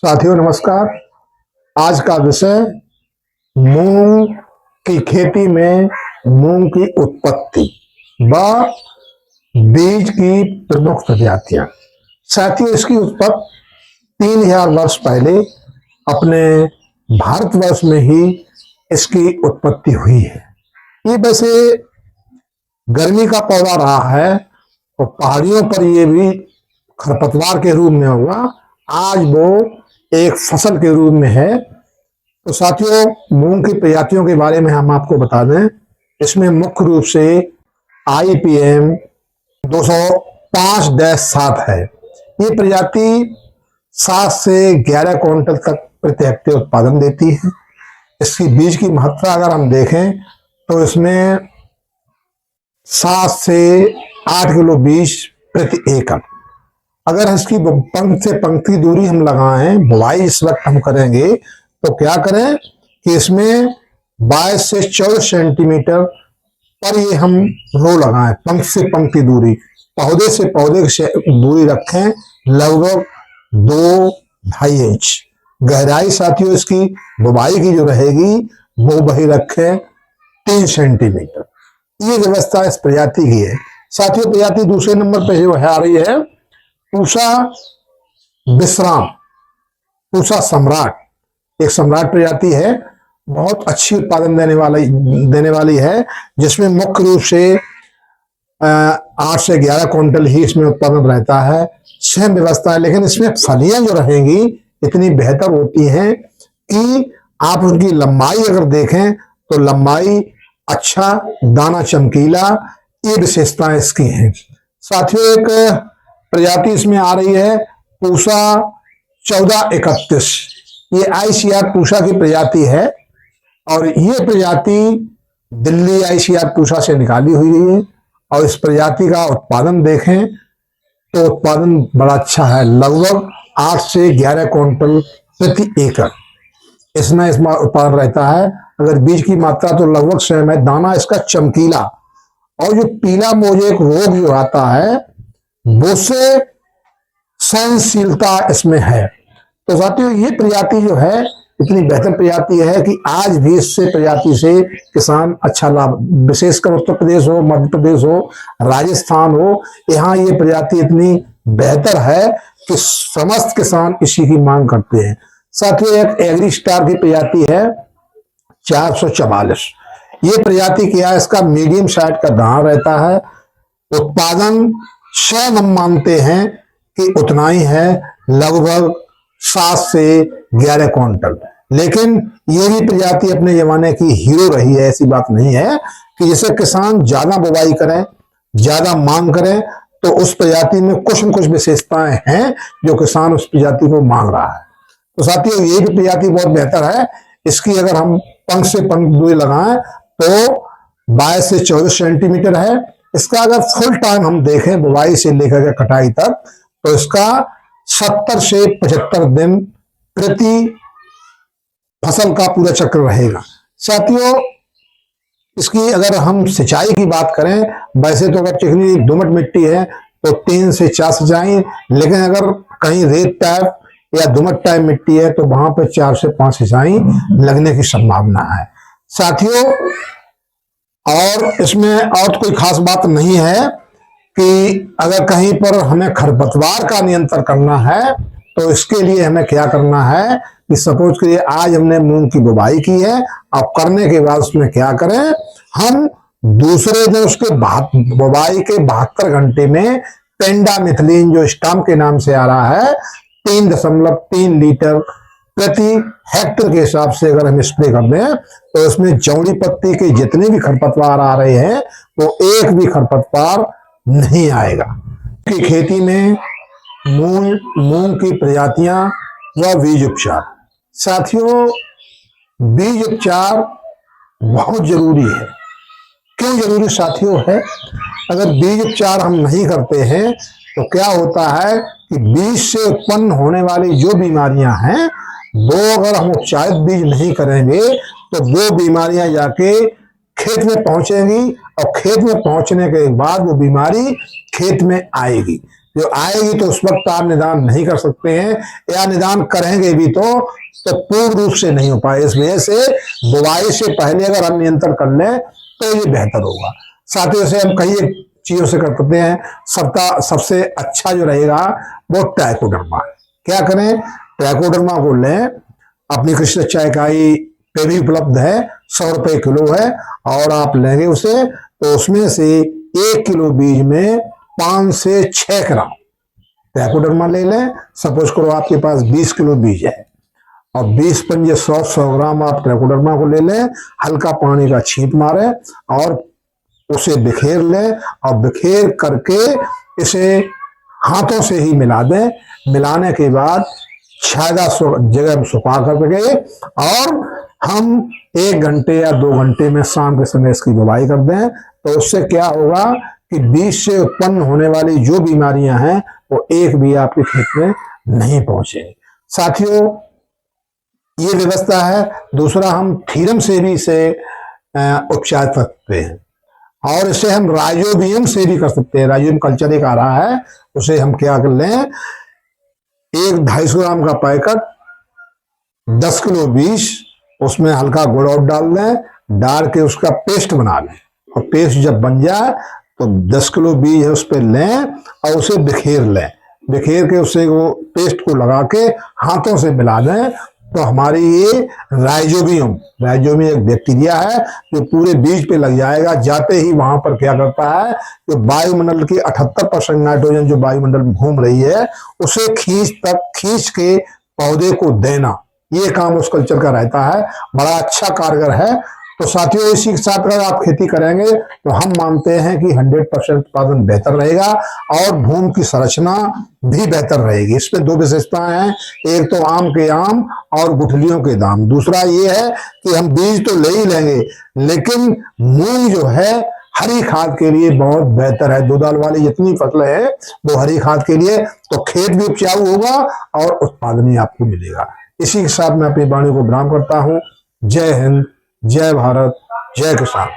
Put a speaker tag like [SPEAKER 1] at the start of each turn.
[SPEAKER 1] साथियों नमस्कार। आज का विषय मूंग की खेती में मूंग की उत्पत्ति व बीज की प्रमुख प्रजातियां। साथियों इसकी उत्पत्ति 3000 वर्ष पहले अपने भारतवर्ष में ही इसकी उत्पत्ति हुई है। ये वैसे गर्मी का पौधा रहा है और पहाड़ियों पर ये भी खरपतवार के रूप में हुआ, आज वो एक फसल के रूप में है। तो साथियों मूंग की प्रजातियों के बारे में हम आपको बता दें, इसमें मुख्य रूप से IPM 205-7 है। ये प्रजाति 7 से 11 क्विंटल तक प्रति हेक्टेयर उत्पादन देती है। इसकी बीज की मात्रा अगर हम देखें तो इसमें 7 से 8 किलो बीज प्रति एकड़। अगर इसकी पंक्ति से पंक्ति दूरी हम लगाएं, बुवाई इस वक्त हम करेंगे तो क्या करें कि इसमें 22 से 24 सेंटीमीटर पर ये हम रो लगाएं। पंक्ति से पंक्ति दूरी, पौधे से पौधे की दूरी रखें लगभग 2-2.5 इंच। गहराई साथियों इसकी बुवाई की जो रहेगी वो वही रखें 3 सेंटीमीटर। ये व्यवस्था इस प्रजाति की है। साथियों प्रजाति दूसरे नंबर पे जो है आ रही है पूसा विश्राम, पूसा सम्राट। एक सम्राट प्रजाति है, बहुत अच्छी उत्पादन देने वाली है, जिसमें मुख्य रूप से 8 से 11 क्विंटल ही इसमें उत्पादन रहता है। सेम व्यवस्था है, लेकिन इसमें फलियां जो रहेंगी इतनी बेहतर होती हैं कि आप उनकी लंबाई अगर देखें तो लंबाई अच्छा, दाना चमकीला, ये विशेषताएं इसकी हैं। साथियों एक प्रजाति इसमें आ रही है पूसा 1431। ये ICR पूसा की प्रजाति है और ये प्रजाति दिल्ली ICR पूसा से निकाली हुई है। और इस प्रजाति का उत्पादन देखें तो उत्पादन बड़ा अच्छा है, लगभग 8 से 11 क्विंटल प्रति एकड़ इसमें उत्पादन रहता है। अगर बीज की मात्रा तो लगभग सेम है, दाना इसका चमकीला, और जो पीला मोजेक रोग जो आता है वो से सहनशीलता इसमें है। तो साथियों ये प्रजाति जो है इतनी बेहतर प्रजाति है कि आज भी इससे प्रजाति से किसान अच्छा लाभ, विशेषकर उत्तर प्रदेश हो, मध्य प्रदेश हो, राजस्थान हो, यहाँ ये प्रजाति इतनी बेहतर है कि समस्त किसान इसी की मांग करते हैं। साथियों एक एग्री स्टार की प्रजाति है 444। ये प्रजाति क्या है, इसका मीडियम साइज का दाना रहता है। उत्पादन शायद हम मानते हैं कि उतना ही है, लगभग 7 से 11 क्विंटल। लेकिन ये भी प्रजाति अपने जमाने की हीरो रही है। ऐसी बात नहीं है कि जैसे किसान ज्यादा बुवाई करें, ज्यादा मांग करें, तो उस प्रजाति में कुछ न कुछ विशेषताएं हैं जो किसान उस प्रजाति को मांग रहा है। तो साथियों ये भी प्रजाति बहुत बेहतर है। इसकी अगर हम पंख से पंख दूरी लगाएं तो 22 से 24 सेंटीमीटर है। इसका अगर फुल टाइम हम देखें बुवाई से लेकर के कटाई तक तो इसका 70 से 75 दिन प्रति फसल का पूरा चक्र रहेगा। साथियों इसकी अगर हम सिंचाई की बात करें, वैसे तो अगर चिकनी दोमट मिट्टी है तो 3 से 4 सिंचाई, लेकिन अगर कहीं रेत टाइप या दोमट टाइप मिट्टी है तो वहां पर 4 से 5 सिंचाई लगने की संभावना है। साथियों और इसमें और कोई खास बात नहीं है कि अगर कहीं पर हमें खरपतवार का नियंत्रण करना है तो इसके लिए हमें क्या करना है कि सपोज करिए आज हमने मूंग की बुवाई की है, अब करने के बाद उसमें क्या करें, हम दूसरे दिन उसके बुवाई के 72 घंटे में पेंडामिथलिन जो स्टाम के नाम से आ रहा है 3.3 लीटर प्रति हेक्टेयर के हिसाब से अगर हम स्प्रे कर दें तो उसमें जौड़ी पत्ती के जितने भी खरपतवार आ रहे हैं वो एक भी खरपतवार नहीं आएगा। की खेती में मूंग की प्रजातियां व बीज उपचार। साथियों बीज उपचार बहुत जरूरी है। क्यों जरूरी साथियों है? अगर बीज उपचार हम नहीं करते हैं तो क्या होता है कि बीज से उत्पन्न होने वाली जो बीमारियां हैं वो अगर हम उपचारित बीज नहीं करेंगे तो वो बीमारियां जाके खेत में पहुंचेंगी और खेत में पहुंचने के बाद वो बीमारी खेत में आएगी। जो आएगी तो उस वक्त आप निदान नहीं कर सकते हैं, या निदान करेंगे भी तो पूर्ण रूप से नहीं हो पाए। इस वजह से बुवाई से पहले अगर हम नियंत्रण कर लें तो ये बेहतर होगा। साथ ही से हम कई चीजों से कर सकते हैं। सबसे अच्छा जो रहेगा वो ट्राइकोडर्मा। क्या करें, ट्राइकोडर्मा को लें, अपनी कृषि रक्षा इकाई पे भी उपलब्ध है, 100 रुपए किलो है, और आप लेंगे उसे तो उसमें से 1 किलो बीज में 5 से 6 ग्राम ट्राइकोडर्मा ले लें। सपोज करो आपके पास 20 किलो बीज है और 20 पंजे 100 ग्राम आप ट्राइकोडर्मा को ले लें, हल्का पानी का छींट मारें और उसे बिखेर लें, और बिखेर करके इसे हाथों से ही मिला दें। मिलाने के बाद छाया जगह में सुखा करके और हम 1 घंटे या 2 घंटे में शाम के समय इसकी बुवाई कर दें, तो उससे क्या होगा कि बीज से उत्पन्न होने वाली जो बीमारियां हैं वो एक भी आपके खेत में नहीं पहुंचेगी। साथियों, ये व्यवस्था है। दूसरा, हम थीरम से भी इसे उपचार कर सकते हैं, और इसे हम राइजोबियम से भी कर सकते हैं। राइजोबियम कल्चर एक आ रहा है, उसे हम क्या कर लें, 1-250 ग्राम का पैकेट, 10 किलो बीज, उसमें हल्का गुड़ और डाल दें, डाल के उसका पेस्ट बना लें, और पेस्ट जब बन जाए तो 10 किलो बीज है उस पर लें और उसे बिखेर लें। बिखेर के उसे वो पेस्ट को लगा के हाथों से मिला दें, तो हमारी ये राइजोबियम एक बैक्टीरिया है जो पूरे बीज पे लग जाएगा। जाते ही वहां पर क्या करता है, जो वायुमंडल की 78% नाइट्रोजन जो वायुमंडल में घूम रही है उसे खींच के पौधे को देना, ये काम उस कल्चर का रहता है। बड़ा अच्छा कारगर है। तो साथियों, इसी के साथ अगर आप खेती करेंगे तो हम मानते हैं कि 100% उत्पादन बेहतर रहेगा और भूमि की संरचना भी बेहतर रहेगी। इसमें 2 विशेषताएं हैं, एक तो आम के आम और गुठलियों के दाम। दूसरा ये है कि हम बीज तो ले ही लेंगे, लेकिन मूंग जो है हरी खाद के लिए बहुत बेहतर है। 2 दाल वाली जितनी फसलें हैं वो हरी खाद के लिए, तो खेत भी उपजाऊ होगा और उत्पादन ही आपको मिलेगा। इसी के साथ मैं अपनी वाणी को विराम करता हूँ। जय हिंद, जय भारत, जय किसान।